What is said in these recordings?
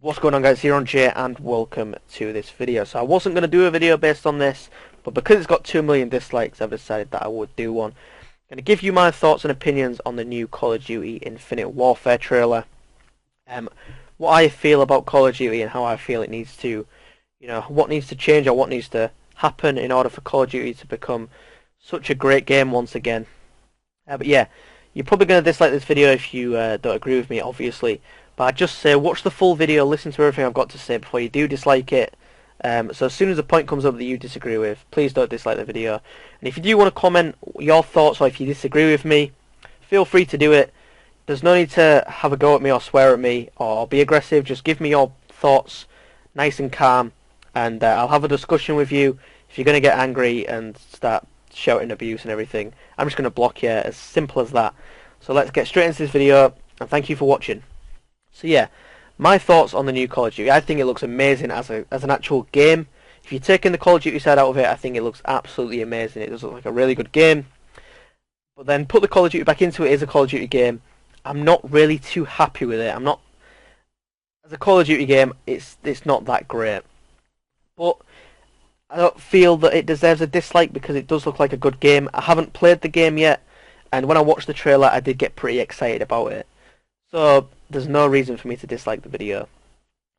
What's going on, guys? Here on Jay, and welcome to this video. So I wasn't going to do a video based on this, but because it's got 2 million dislikes, I've decided that I would do one. I'm going to give you my thoughts and opinions on the new Call of Duty Infinite Warfare trailer. What I feel about Call of Duty and how I feel it needs to, what needs to change or what needs to happen in order for Call of Duty to become such a great game once again. But yeah, you're probably going to dislike this video if you don't agree with me, obviously. But I'd just say watch the full video, listen to everything I've got to say before you do dislike it. So as soon as a point comes up that you disagree with, please don't dislike the video. And if you do want to comment your thoughts, or if you disagree with me, feel free to do it. There's no need to have a go at me or swear at me or be aggressive. Just give me your thoughts nice and calm, and I'll have a discussion with you. If you're going to get angry and start shouting abuse and everything, I'm just going to block you, as simple as that. So let's get straight into this video, and thank you for watching. So yeah, my thoughts on the new Call of Duty. I think it looks amazing as an actual game. If you're taking the Call of Duty side out of it, I think it looks absolutely amazing. It does look like a really good game. But then put the Call of Duty back into it as a Call of Duty game. I'm not really too happy with it. As a Call of Duty game, it's not that great. But I don't feel that it deserves a dislike because it does look like a good game. I haven't played the game yet, and when I watched the trailer, I did get pretty excited about it. So there's no reason for me to dislike the video.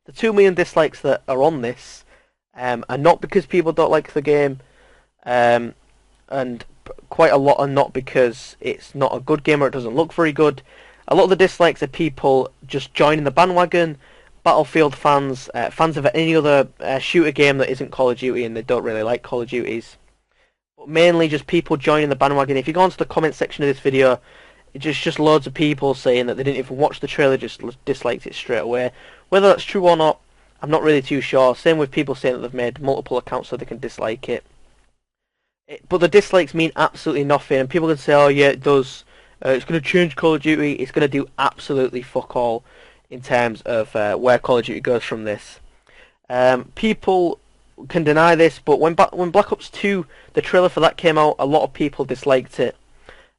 The 2 million dislikes that are on this are not because people don't like the game, and quite a lot are not because it's not a good game or it doesn't look very good. A lot of the dislikes are people just joining the bandwagon, Battlefield fans, fans of any other shooter game that isn't Call of Duty and they don't really like Call of Duties. But mainly just people joining the bandwagon. If you go onto the comment section of this video, it's just loads of people saying that they didn't even watch the trailer, just disliked it straight away. Whether that's true or not, I'm not really too sure. Same with people saying that they've made multiple accounts so they can dislike it. But the dislikes mean absolutely nothing, and people can say, oh yeah, it does. It's going to change Call of Duty. It's going to do absolutely fuck all in terms of where Call of Duty goes from this. People can deny this, but when Black Ops 2, the trailer for that came out, a lot of people disliked it.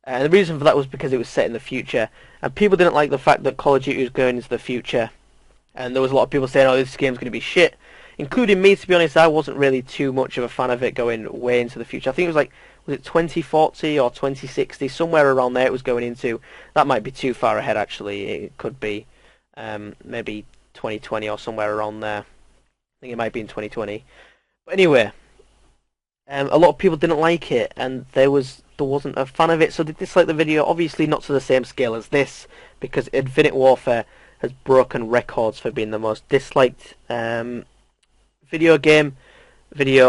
And the reason for that was because it was set in the future, and people didn't like the fact that Call of Duty was going into the future. And there was a lot of people saying, oh, this game's going to be shit, including me. To be honest, I wasn't really too much of a fan of it going way into the future. I think it was was it 2040 or 2060, somewhere around there it was going into. That might be too far ahead, actually. It could be maybe 2020 or somewhere around there. I think it might be in 2020. But anyway, a lot of people didn't like it, and there wasn't a fan of it, so they disliked the video. Obviously not to the same scale as this, because Infinite Warfare has broken records for being the most disliked video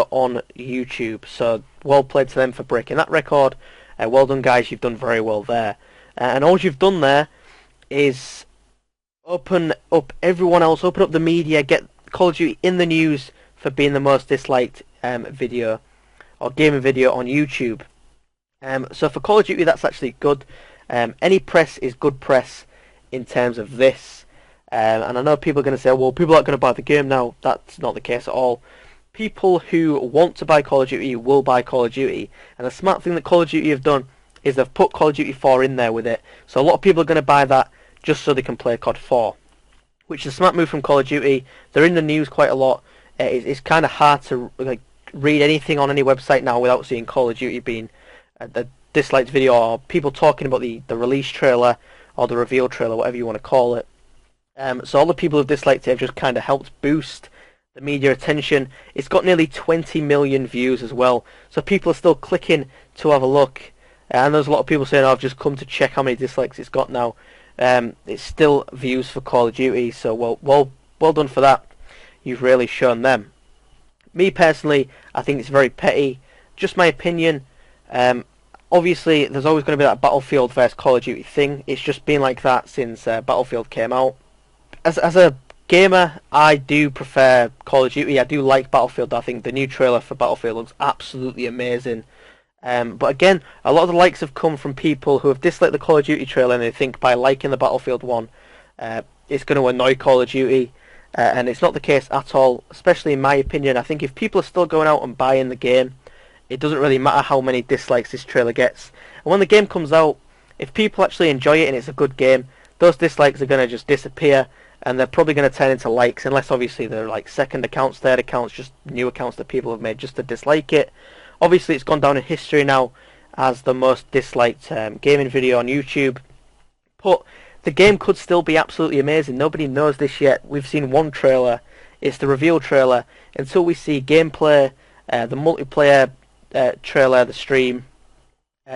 on YouTube. So well played to them for breaking that record. Well done, guys, you've done very well there. And all you've done there is open up everyone else, open up the media, get Call of Duty in the news for being the most disliked video or gaming video on YouTube. So for Call of Duty, that's actually good. Any press is good press in terms of this. And I know people are going to say, well, people aren't going to buy the game now. That's not the case at all. People who want to buy Call of Duty will buy Call of Duty. And the smart thing that Call of Duty have done is they've put Call of Duty 4 in there with it. So a lot of people are going to buy that just so they can play COD 4. Which is a smart move from Call of Duty. They're in the news quite a lot. It's kind of hard to read anything on any website now without seeing Call of Duty being a disliked video, or people talking about the release trailer or the reveal trailer, whatever you want to call it. So all the people who've disliked it have just kind of helped boost the media attention. It's got nearly 20 million views as well, so people are still clicking to have a look. And there's a lot of people saying, oh, I've just come to check how many dislikes it's got now. It's still views for Call of Duty, so well done for that. You've really shown them. Me personally, I think it's very petty. Just my opinion. Obviously, there's always going to be that Battlefield versus Call of Duty thing. It's just been like that since Battlefield came out. As a gamer, I do prefer Call of Duty. I do like Battlefield. I think the new trailer for Battlefield looks absolutely amazing. But again, a lot of the likes have come from people who have disliked the Call of Duty trailer, and they think by liking the Battlefield one, it's going to annoy Call of Duty. And it's not the case at all, especially in my opinion. I think if people are still going out and buying the game, it doesn't really matter how many dislikes this trailer gets. And when the game comes out, if people actually enjoy it and it's a good game, those dislikes are going to just disappear, and they're probably going to turn into likes, unless obviously they're like second accounts, third accounts, just new accounts that people have made just to dislike it. Obviously, it's gone down in history now as the most disliked gaming video on YouTube, but the game could still be absolutely amazing. Nobody knows this yet. We've seen one trailer. It's the reveal trailer. Until we see gameplay, the multiplayer trailer, the stream,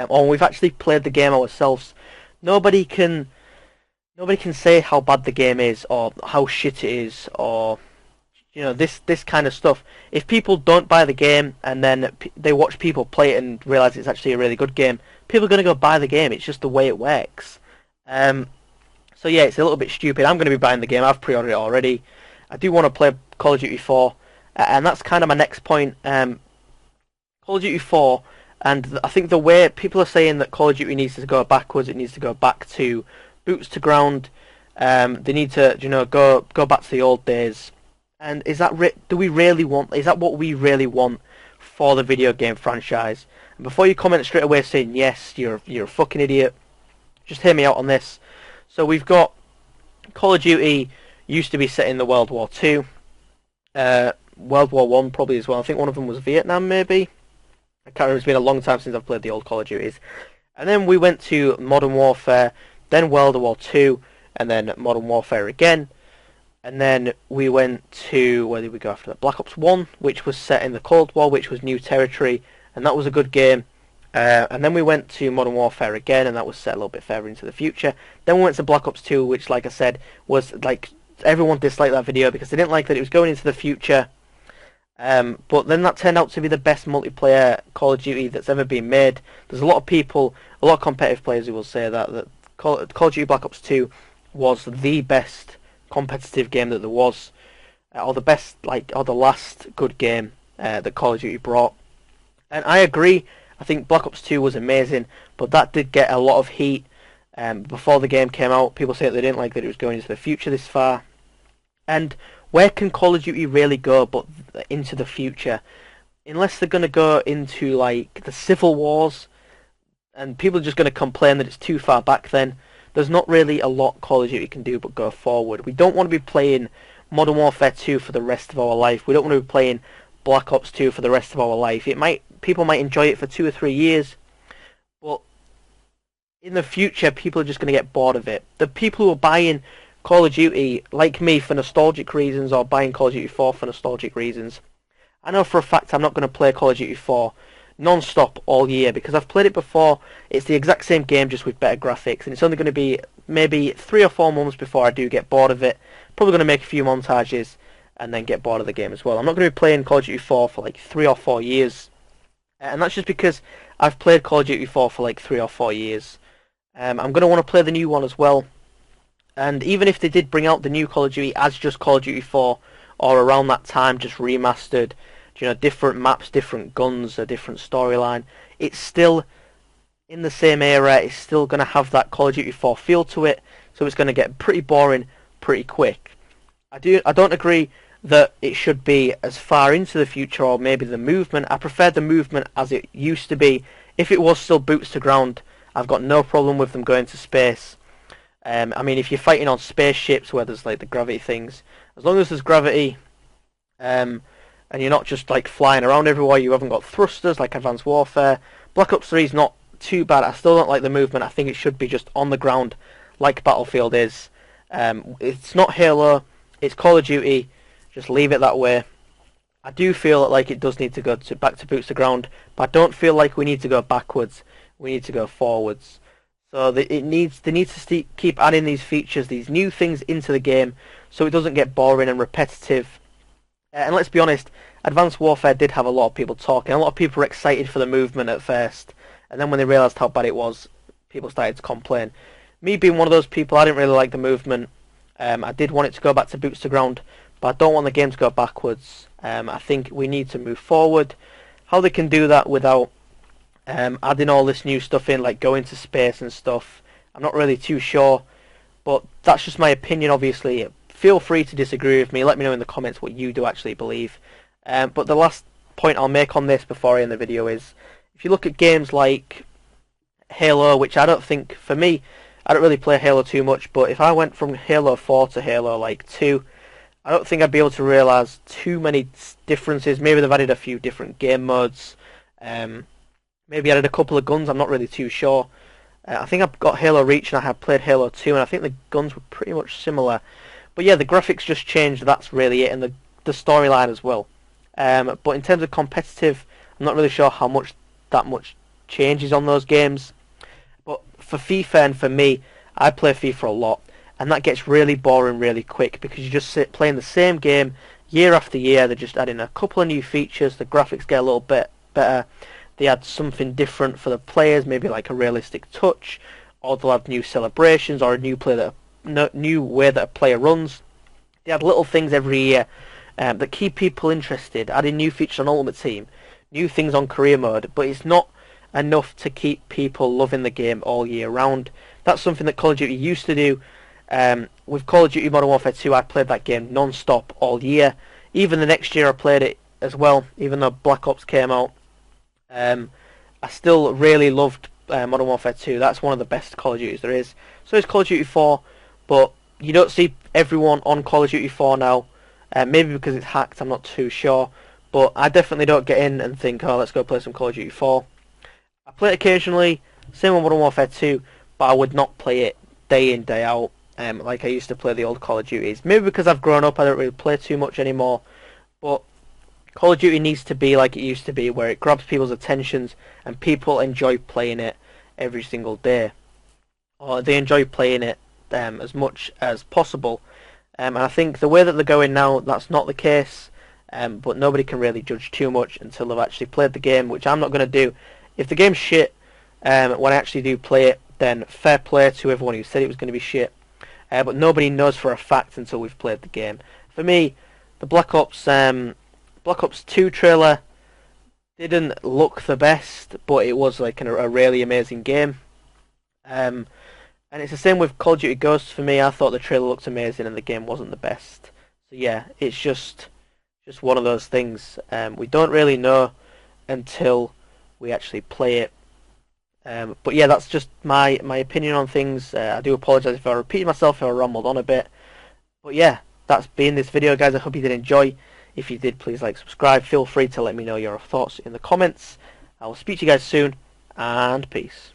or we've actually played the game ourselves, nobody can say how bad the game is or how shit it is, or this kind of stuff. If people don't buy the game and then they watch people play it and realize it's actually a really good game, people are going to go buy the game. It's just the way it works. So yeah, it's a little bit stupid. I'm going to be buying the game. I've pre-ordered it already. I do want to play Call of Duty 4, and that's kind of my next point. Call of Duty 4, and I think the way people are saying that Call of Duty needs to go backwards, it needs to go back to boots to ground. They need to, go back to the old days. And is that do we really want? Is that what we really want for the video game franchise? And before you comment straight away saying yes, you're a fucking idiot, just hear me out on this. So we've got Call of Duty used to be set in the World War II, World War One probably as well. I think one of them was Vietnam, maybe. I can't remember. It's been a long time since I've played the old Call of Duties. And then we went to Modern Warfare, then World War II, and then Modern Warfare again. And then we went to, where did we go after that? Black Ops 1, which was set in the Cold War, which was new territory, and that was a good game. And then we went to Modern Warfare again, and that was set a little bit further into the future. Then we went to Black Ops 2, which, like I said, was like, everyone disliked that video because they didn't like that it was going into the future. But then that turned out to be the best multiplayer Call of Duty that's ever been made. There's a lot of people, a lot of competitive players who will say that Call of Duty Black Ops 2 was the best competitive game that there was, or the best, or the last good game that Call of Duty brought. And I agree. I think Black Ops 2 was amazing, but that did get a lot of heat before the game came out. People say that they didn't like that it was going into the future this far. And where can Call of Duty really go but into the future? Unless they're going to go into like the Civil Wars, and people are just going to complain that it's too far back then. There's not really a lot Call of Duty can do but go forward. We don't want to be playing Modern Warfare 2 for the rest of our life. We don't want to be playing Black Ops 2 for the rest of our life. People might enjoy it for 2 or 3 years, but in the future people are just going to get bored of it. The people who are buying Call of Duty, like me, for nostalgic reasons, or buying Call of Duty 4 for nostalgic reasons, I know for a fact I'm not going to play Call of Duty 4 non-stop all year, because I've played it before. It's the exact same game, just with better graphics, and it's only going to be maybe 3 or 4 months before I do get bored of it. Probably going to make a few montages and then get bored of the game as well. I'm not going to be playing Call of Duty 4 for like 3 or 4 years, and that's just because I've played Call of Duty 4 for like 3 or 4 years. I'm going to want to play the new one as well, and even if they did bring out the new Call of Duty as just Call of Duty 4, or around that time just remastered, different maps, different guns, a different storyline, it's still in the same era. It's still going to have that Call of Duty 4 feel to it, so it's going to get pretty boring pretty quick. I don't agree that it should be as far into the future, or maybe the movement. I prefer the movement as it used to be. If it was still boots to ground, I've got no problem with them going to space. I mean, if you're fighting on spaceships where there's like the gravity things, as long as there's gravity, and you're not just like flying around everywhere, you haven't got thrusters like Advanced Warfare. Black Ops 3 is not too bad. I still don't like the movement. I think it should be just on the ground like Battlefield is. It's not Halo, it's Call of Duty. Just leave it that way. I do feel like it does need to go back to boots to ground, but I don't feel like we need to go backwards. We need to go forwards. So they need to keep adding these features, these new things into the game, so it doesn't get boring and repetitive. And let's be honest, Advanced Warfare did have a lot of people talking. A lot of people were excited for the movement at first, and then when they realised how bad it was, people started to complain. Me being one of those people, I didn't really like the movement. I did want it to go back to boots to ground, but I don't want the game to go backwards. I think we need to move forward. How they can do that without adding all this new stuff in, like going to space and stuff, I'm not really too sure, but that's just my opinion. Obviously, feel free to disagree with me. Let me know in the comments what you do actually believe. But the last point I'll make on this before I end the video is, if you look at games like Halo, which I don't think, for me, I don't really play Halo too much, but if I went from Halo 4 to Halo like 2, I don't think I'd be able to realise too many differences. Maybe they've added a few different game modes. Um, Maybe added a couple of guns. I'm not really too sure. I think I've got Halo Reach and I have played Halo 2, and I think the guns were pretty much similar. But yeah, the graphics just changed. That's really it, and the storyline as well. But in terms of competitive, I'm not really sure how much that much changes on those games. But for FIFA and for me, I play FIFA a lot, and that gets really boring really quick because you just sit playing the same game year after year. They're just adding a couple of new features. The graphics get a little bit better. They add something different for the players, maybe like a realistic touch, or they'll have new celebrations or a new new way that a player runs. They add little things every year that keep people interested, adding new features on Ultimate Team, new things on Career Mode, but it's not enough to keep people loving the game all year round. That's something that Call of Duty used to do. With Call of Duty Modern Warfare 2, I played that game non-stop all year. Even the next year I played it as well, even though Black Ops came out. I still really loved Modern Warfare 2. That's one of the best Call of Duties there is. So is Call of Duty 4, but you don't see everyone on Call of Duty 4 now. Maybe because it's hacked, I'm not too sure. But I definitely don't get in and think, oh, let's go play some Call of Duty 4. I play it occasionally, same with Modern Warfare 2, but I would not play it day in, day out, like I used to play the old Call of Duties. Maybe because I've grown up, I don't really play too much anymore. But Call of Duty needs to be like it used to be, where it grabs people's attentions and people enjoy playing it every single day. Or they enjoy playing it as much as possible. And I think the way that they're going now, that's not the case. But nobody can really judge too much until they've actually played the game, which I'm not going to do. If the game's shit, when I actually do play it, then fair play to everyone who said it was going to be shit. But nobody knows for a fact until we've played the game. For me, the Black Ops 2 trailer didn't look the best, but it was like a really amazing game. And it's the same with Call of Duty Ghosts for me. I thought the trailer looked amazing and the game wasn't the best. So yeah, it's just one of those things. We don't really know until we actually play it. But yeah, that's just my opinion on things. I do apologise if I repeated myself, if I rambled on a bit. But yeah, that's been this video, guys. I hope you did enjoy. If you did, please like, subscribe. Feel free to let me know your thoughts in the comments. I will speak to you guys soon, and peace.